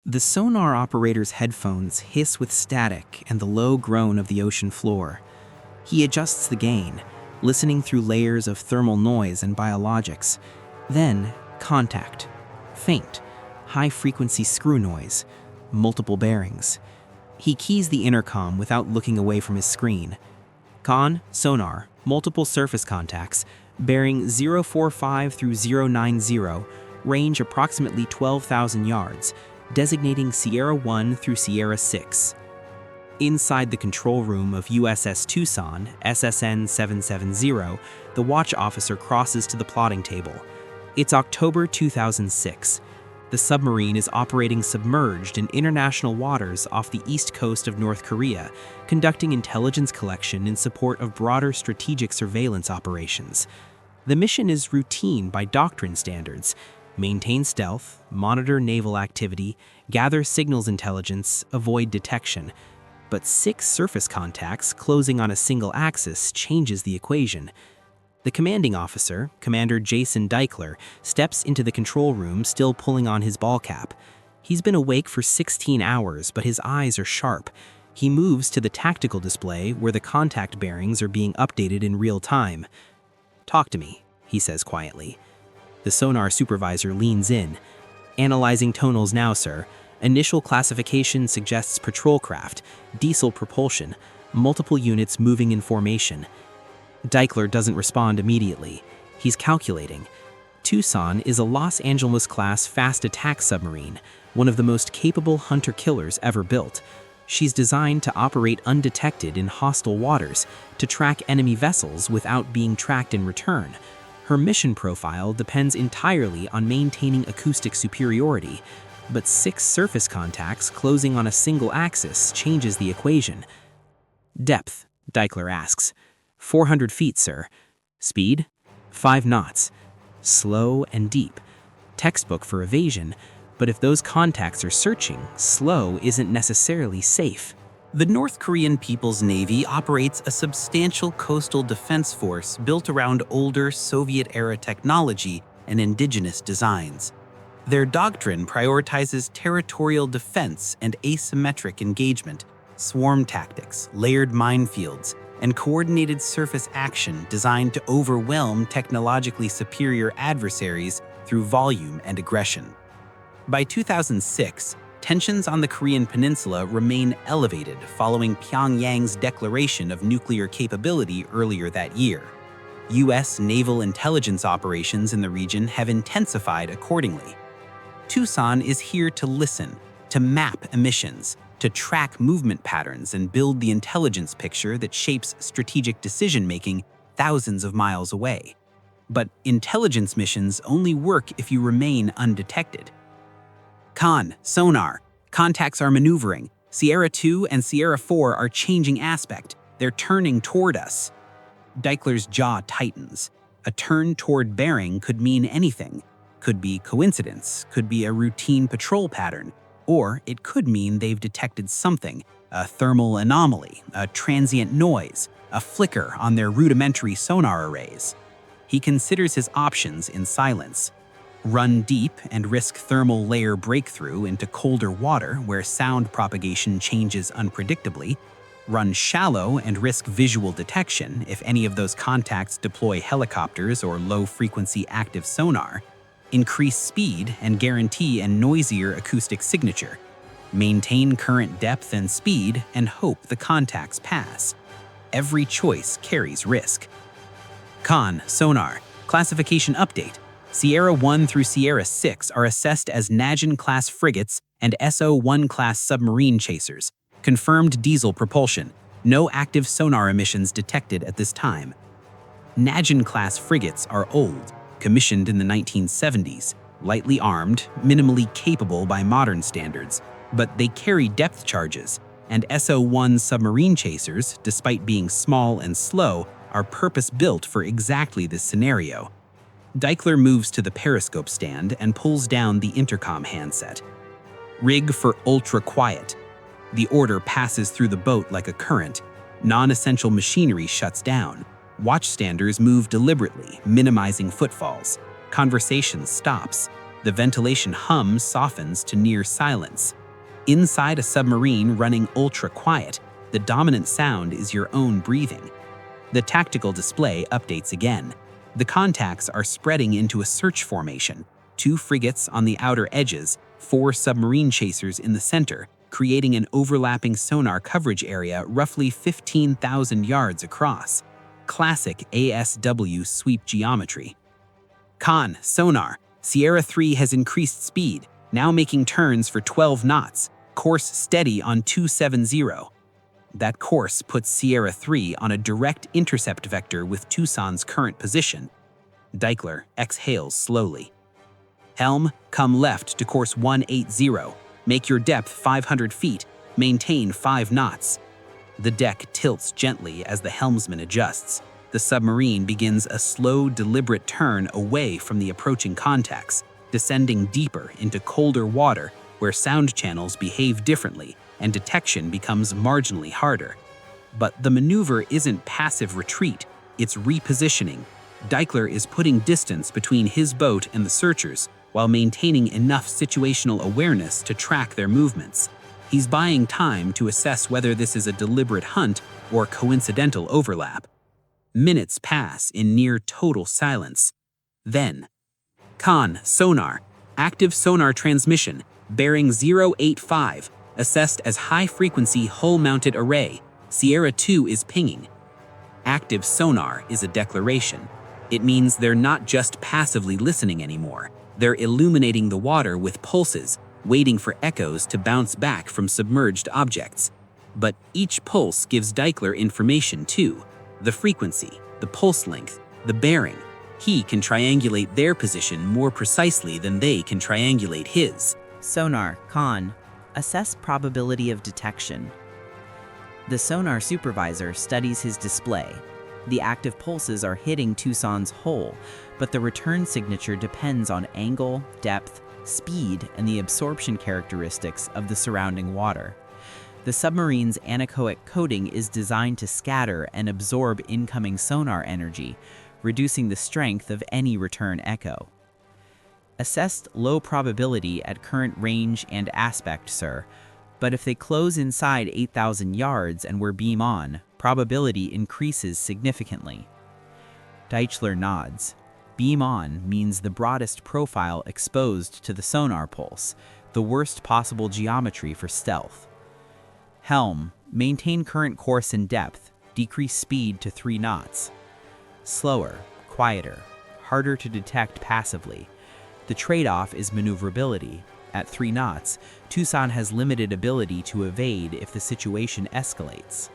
The sonar operator's headphones hiss with static and the low groan of the ocean floor. He adjusts the gain, listening through layers of thermal noise and biologics. Then, contact. Faint, high-frequency screw noise. Multiple bearings. He keys the intercom without looking away from his screen. Con, sonar, multiple surface contacts, bearing 045 through 090, range approximately 12,000 yards, designating Sierra 1 through Sierra 6. Inside the control room of USS Tucson, SSN 770, the watch officer crosses to the plotting table. It's October 2006. The submarine is operating submerged in international waters off the east coast of North Korea, conducting intelligence collection in support of broader strategic surveillance operations. The mission is routine by doctrine standards: maintain stealth, monitor naval activity, gather signals intelligence, avoid detection. But 6 surface contacts closing on a single axis changes the equation. The commanding officer, Commander Jason Deichler, steps into the control room still pulling on his ball cap. He's been awake for 16 hours, but his eyes are sharp. He moves to the tactical display where the contact bearings are being updated in real time. "Talk to me," he says quietly. The sonar supervisor leans in. "Analyzing tonals now, sir. Initial classification suggests patrol craft, diesel propulsion, multiple units moving in formation." Deichler doesn't respond immediately. He's calculating. Tucson is a Los Angeles-class fast attack submarine, one of the most capable hunter-killers ever built. She's designed to operate undetected in hostile waters, to track enemy vessels without being tracked in return. Her mission profile depends entirely on maintaining acoustic superiority, but 6 surface contacts closing on a single axis changes the equation. "Depth?" Deichler asks. 400 feet, sir. Speed? 5 knots. Slow and deep. Textbook for evasion, but if those contacts are searching, slow isn't necessarily safe. The North Korean People's Navy operates a substantial coastal defense force built around older Soviet-era technology and indigenous designs. Their doctrine prioritizes territorial defense and asymmetric engagement, swarm tactics, layered minefields, and coordinated surface action designed to overwhelm technologically superior adversaries through volume and aggression. By 2006, tensions on the Korean peninsula remain elevated following Pyongyang's declaration of nuclear capability earlier that year. U.S. naval intelligence operations in the region have intensified accordingly. Tucson is here to listen, to map emissions, to track movement patterns and build the intelligence picture that shapes strategic decision-making thousands of miles away. But intelligence missions only work if you remain undetected. Con, sonar. Contacts are maneuvering. Sierra 2 and Sierra 4 are changing aspect. They're turning toward us. Deichler's jaw tightens. A turn toward bearing could mean anything. Could be coincidence, could be a routine patrol pattern, or it could mean they've detected something, a thermal anomaly, a transient noise, a flicker on their rudimentary sonar arrays. He considers his options in silence. Run deep and risk thermal layer breakthrough into colder water where sound propagation changes unpredictably. Run shallow and risk visual detection if any of those contacts deploy helicopters or low-frequency active sonar. Increase speed and guarantee a noisier acoustic signature. Maintain current depth and speed and hope the contacts pass. Every choice carries risk. Con, sonar. Classification update. Sierra 1 through Sierra 6 are assessed as Najin-class frigates and SO-1-class submarine chasers. Confirmed diesel propulsion. No active sonar emissions detected at this time. Najin-class frigates are old, commissioned in the 1970s, lightly armed, minimally capable by modern standards, but they carry depth charges, and SO-1 submarine chasers, despite being small and slow, are purpose-built for exactly this scenario. Deichler moves to the periscope stand and pulls down the intercom handset. Rig for ultra-quiet. The order passes through the boat like a current. Non-essential machinery shuts down. Watchstanders move deliberately, minimizing footfalls. Conversation stops. The ventilation hum softens to near silence. Inside a submarine running ultra-quiet, the dominant sound is your own breathing. The tactical display updates again. The contacts are spreading into a search formation. 2 frigates on the outer edges, 4 submarine chasers in the center, creating an overlapping sonar coverage area roughly 15,000 yards across. Classic ASW sweep geometry. Con, sonar. Sierra 3 has increased speed, now making turns for 12 knots. Course steady on 270. That course puts Sierra 3 on a direct intercept vector with Tucson's current position. Deichler exhales slowly. Helm, come left to course 180. Make your depth 500 feet. Maintain 5 knots. The deck tilts gently as the helmsman adjusts. The submarine begins a slow, deliberate turn away from the approaching contacts, descending deeper into colder water where sound channels behave differently and detection becomes marginally harder. But the maneuver isn't passive retreat, it's repositioning. Deichler is putting distance between his boat and the searchers while maintaining enough situational awareness to track their movements. He's buying time to assess whether this is a deliberate hunt or coincidental overlap. Minutes pass in near total silence. Then, Con, sonar. Active sonar transmission, bearing 085, assessed as high-frequency hull-mounted array. Sierra 2 is pinging. Active sonar is a declaration. It means they're not just passively listening anymore. They're illuminating the water with pulses, waiting for echoes to bounce back from submerged objects. But each pulse gives Deichler information too. The frequency, the pulse length, the bearing. He can triangulate their position more precisely than they can triangulate his. Sonar, Con. Assess probability of detection. The sonar supervisor studies his display. The active pulses are hitting Tucson's hull, but the return signature depends on angle, depth, speed, and the absorption characteristics of the surrounding water. The submarine's anechoic coating is designed to scatter and absorb incoming sonar energy, reducing the strength of any return echo. Assessed low probability at current range and aspect, sir, but if they close inside 8,000 yards and we're beam on, probability increases significantly. Deichler nods. Beam on means the broadest profile exposed to the sonar pulse, the worst possible geometry for stealth. Helm, maintain current course and depth, decrease speed to 3 knots. Slower, quieter, harder to detect passively. The trade-off is maneuverability. At 3 knots, Tucson has limited ability to evade if the situation escalates.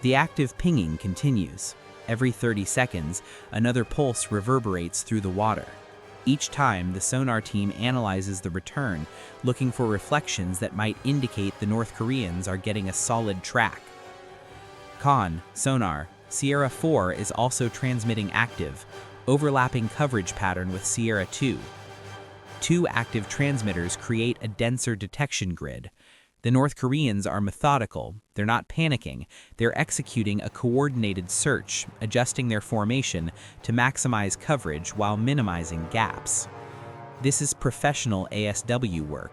The active pinging continues. Every 30 seconds, another pulse reverberates through the water. Each time, the sonar team analyzes the return, looking for reflections that might indicate the North Koreans are getting a solid track. Con, sonar. Sierra 4 is also transmitting active, overlapping coverage pattern with Sierra 2. 2 active transmitters create a denser detection grid. The North Koreans are methodical. They're not panicking. They're executing a coordinated search, adjusting their formation to maximize coverage while minimizing gaps. This is professional ASW work.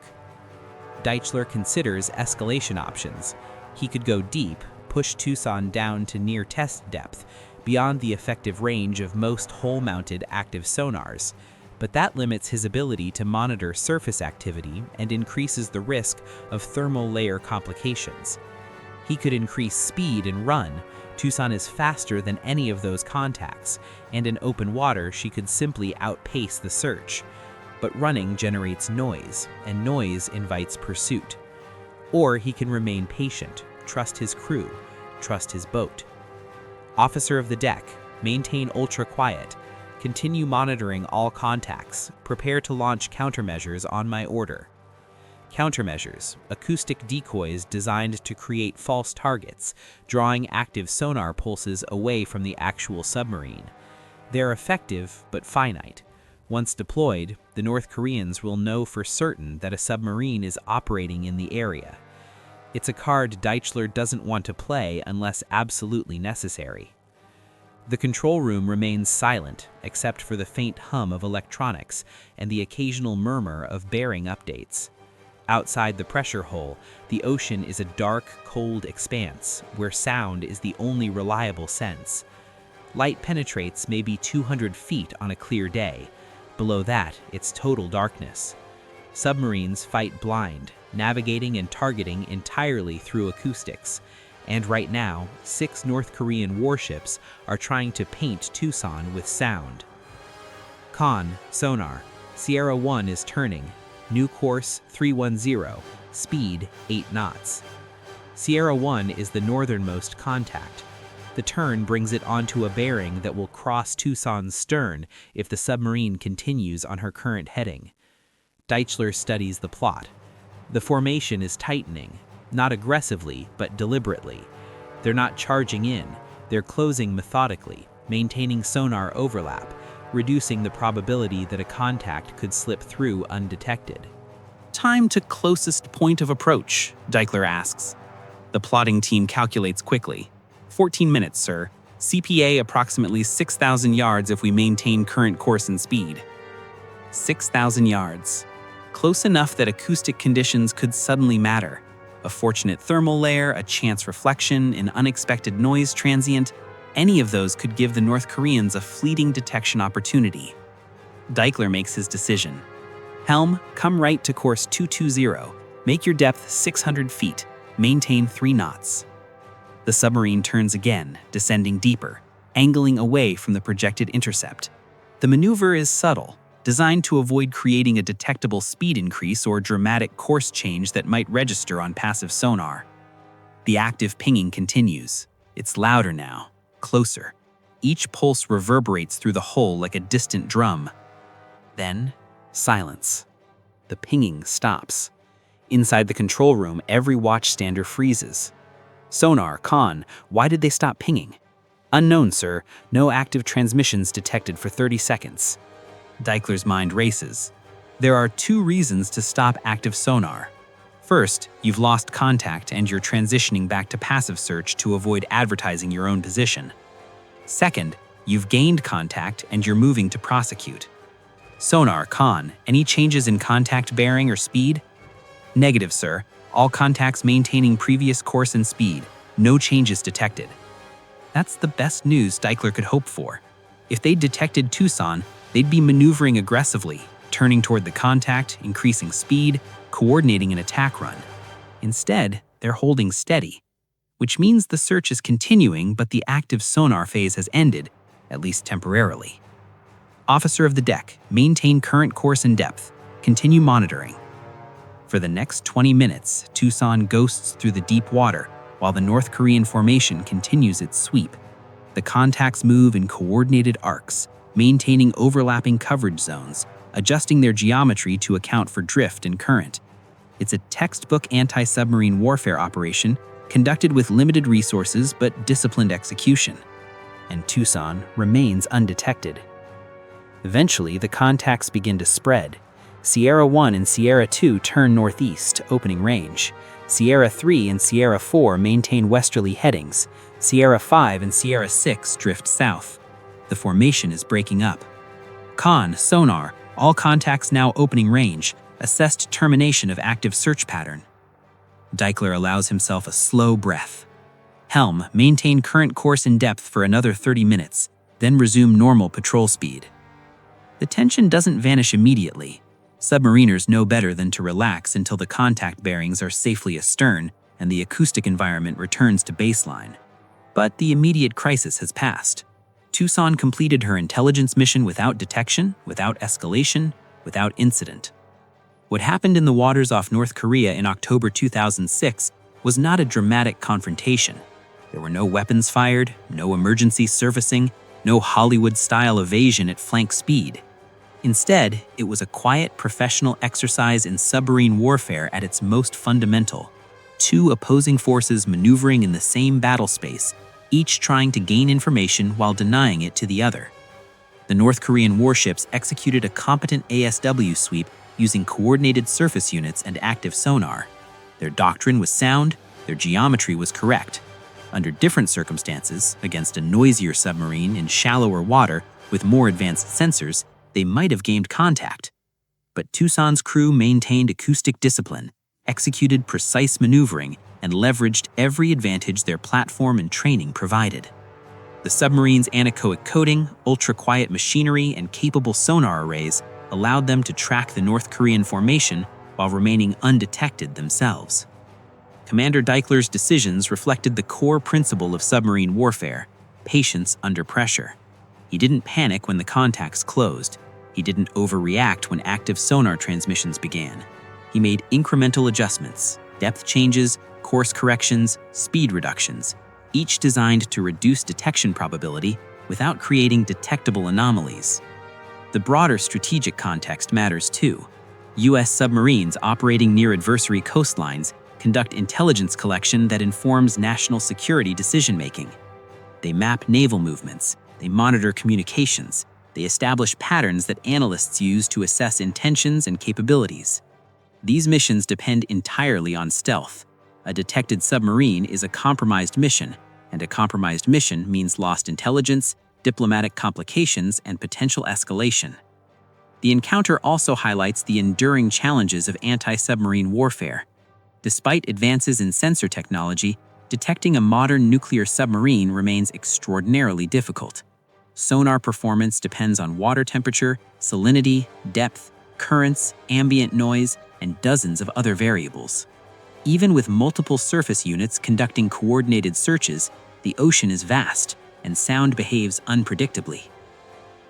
Deichler considers escalation options. He could go deep, push Tucson down to near test depth, beyond the effective range of most hull-mounted active sonars. But that limits his ability to monitor surface activity and increases the risk of thermal layer complications. He could increase speed and run. Tucson is faster than any of those contacts, and in open water she could simply outpace the search. But running generates noise, and noise invites pursuit. Or he can remain patient, trust his crew, trust his boat. Officer of the deck, maintain ultra-quiet. Continue monitoring all contacts. Prepare to launch countermeasures on my order. Countermeasures, acoustic decoys designed to create false targets, drawing active sonar pulses away from the actual submarine. They're effective, but finite. Once deployed, the North Koreans will know for certain that a submarine is operating in the area. It's a card Deichler doesn't want to play unless absolutely necessary. The control room remains silent, except for the faint hum of electronics and the occasional murmur of bearing updates. Outside the pressure hull, the ocean is a dark, cold expanse where sound is the only reliable sense. Light penetrates maybe 200 feet on a clear day. Below that, it's total darkness. Submarines fight blind, navigating and targeting entirely through acoustics. And right now, 6 North Korean warships are trying to paint Tucson with sound. Con, sonar. Sierra 1 is turning. New course 310, speed 8 knots. Sierra 1 is the northernmost contact. The turn brings it onto a bearing that will cross Tucson's stern if the submarine continues on her current heading. Deichler studies the plot. The formation is tightening, not aggressively, but deliberately. They're not charging in, they're closing methodically, maintaining sonar overlap, reducing the probability that a contact could slip through undetected. Time to closest point of approach, Deichler asks. The plotting team calculates quickly. 14 minutes, sir. CPA approximately 6,000 yards if we maintain current course and speed. 6,000 yards. Close enough that acoustic conditions could suddenly matter. A fortunate thermal layer, a chance reflection, an unexpected noise transient, any of those could give the North Koreans a fleeting detection opportunity. Deichler makes his decision. Helm, come right to course 220. Make your depth 600 feet. Maintain 3 knots. The submarine turns again, descending deeper, angling away from the projected intercept. The maneuver is subtle, designed to avoid creating a detectable speed increase or dramatic course change that might register on passive sonar. The active pinging continues. It's louder now, closer. Each pulse reverberates through the hull like a distant drum. Then, silence. The pinging stops. Inside the control room, every watchstander freezes. Sonar, Con, why did they stop pinging? Unknown, sir. No active transmissions detected for 30 seconds. Deichler's mind races. There are 2 reasons to stop active sonar. First, you've lost contact and you're transitioning back to passive search to avoid advertising your own position. Second, you've gained contact and you're moving to prosecute. Sonar, Con, any changes in contact bearing or speed? Negative, sir. All contacts maintaining previous course and speed. No changes detected. That's the best news Deichler could hope for. If they detected Tucson, they'd be maneuvering aggressively, turning toward the contact, increasing speed, coordinating an attack run. Instead, they're holding steady, which means the search is continuing, but the active sonar phase has ended, at least temporarily. Officer of the deck, maintain current course and depth. Continue monitoring. For the next 20 minutes, Tucson ghosts through the deep water while the North Korean formation continues its sweep. The contacts move in coordinated arcs, maintaining overlapping coverage zones, adjusting their geometry to account for drift and current. It's a textbook anti-submarine warfare operation conducted with limited resources but disciplined execution. And Tucson remains undetected. Eventually, the contacts begin to spread. Sierra 1 and Sierra 2 turn northeast, opening range. Sierra 3 and Sierra 4 maintain westerly headings. Sierra 5 and Sierra 6 drift south. The formation is breaking up. Con, sonar, all contacts now opening range. Assessed termination of active search pattern. Deichler allows himself a slow breath. Helm, maintain current course and depth for another 30 minutes, then resume normal patrol speed. The tension doesn't vanish immediately. Submariners know better than to relax until the contact bearings are safely astern and the acoustic environment returns to baseline. But the immediate crisis has passed. Tucson completed her intelligence mission without detection, without escalation, without incident. What happened in the waters off North Korea in October 2006 was not a dramatic confrontation. There were no weapons fired, no emergency surfacing, no Hollywood-style evasion at flank speed. Instead, it was a quiet, professional exercise in submarine warfare at its most fundamental. 2 opposing forces maneuvering in the same battle space, each trying to gain information while denying it to the other. The North Korean warships executed a competent ASW sweep using coordinated surface units and active sonar. Their doctrine was sound, their geometry was correct. Under different circumstances, against a noisier submarine in shallower water with more advanced sensors, they might have gained contact. But Tucson's crew maintained acoustic discipline, executed precise maneuvering, and leveraged every advantage their platform and training provided. The submarine's anechoic coating, ultra-quiet machinery, and capable sonar arrays allowed them to track the North Korean formation while remaining undetected themselves. Commander Deichler's decisions reflected the core principle of submarine warfare: patience under pressure. He didn't panic when the contacts closed. He didn't overreact when active sonar transmissions began. He made incremental adjustments, depth changes, course corrections, speed reductions, each designed to reduce detection probability without creating detectable anomalies. The broader strategic context matters too. U.S. submarines operating near adversary coastlines conduct intelligence collection that informs national security decision-making. They map naval movements, they monitor communications, they establish patterns that analysts use to assess intentions and capabilities. These missions depend entirely on stealth. A detected submarine is a compromised mission, and a compromised mission means lost intelligence, diplomatic complications, and potential escalation. The encounter also highlights the enduring challenges of anti-submarine warfare. Despite advances in sensor technology, detecting a modern nuclear submarine remains extraordinarily difficult. Sonar performance depends on water temperature, salinity, depth, currents, ambient noise, and dozens of other variables. Even with multiple surface units conducting coordinated searches, the ocean is vast, and sound behaves unpredictably.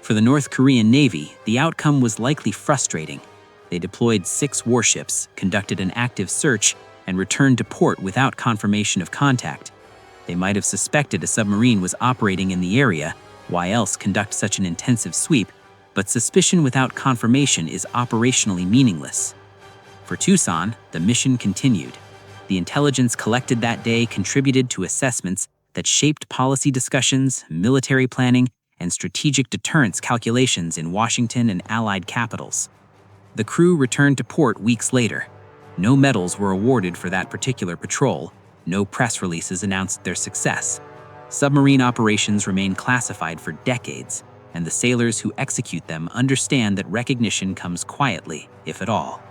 For the North Korean Navy, the outcome was likely frustrating. They deployed 6 warships, conducted an active search, and returned to port without confirmation of contact. They might have suspected a submarine was operating in the area. Why else conduct such an intensive sweep? But suspicion without confirmation is operationally meaningless. For Tucson, the mission continued. The intelligence collected that day contributed to assessments that shaped policy discussions, military planning, and strategic deterrence calculations in Washington and allied capitals. The crew returned to port weeks later. No medals were awarded for that particular patrol. No press releases announced their success. Submarine operations remain classified for decades, and the sailors who execute them understand that recognition comes quietly, if at all.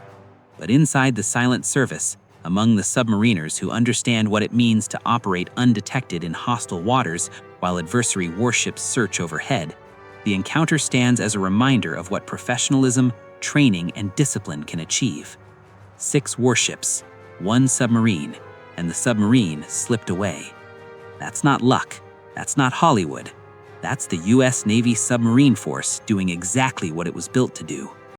But inside the silent service, among the submariners who understand what it means to operate undetected in hostile waters while adversary warships search overhead, the encounter stands as a reminder of what professionalism, training, and discipline can achieve. 6 warships, 1 submarine, and the submarine slipped away. That's not luck. That's not Hollywood. That's the U.S. Navy submarine force doing exactly what it was built to do.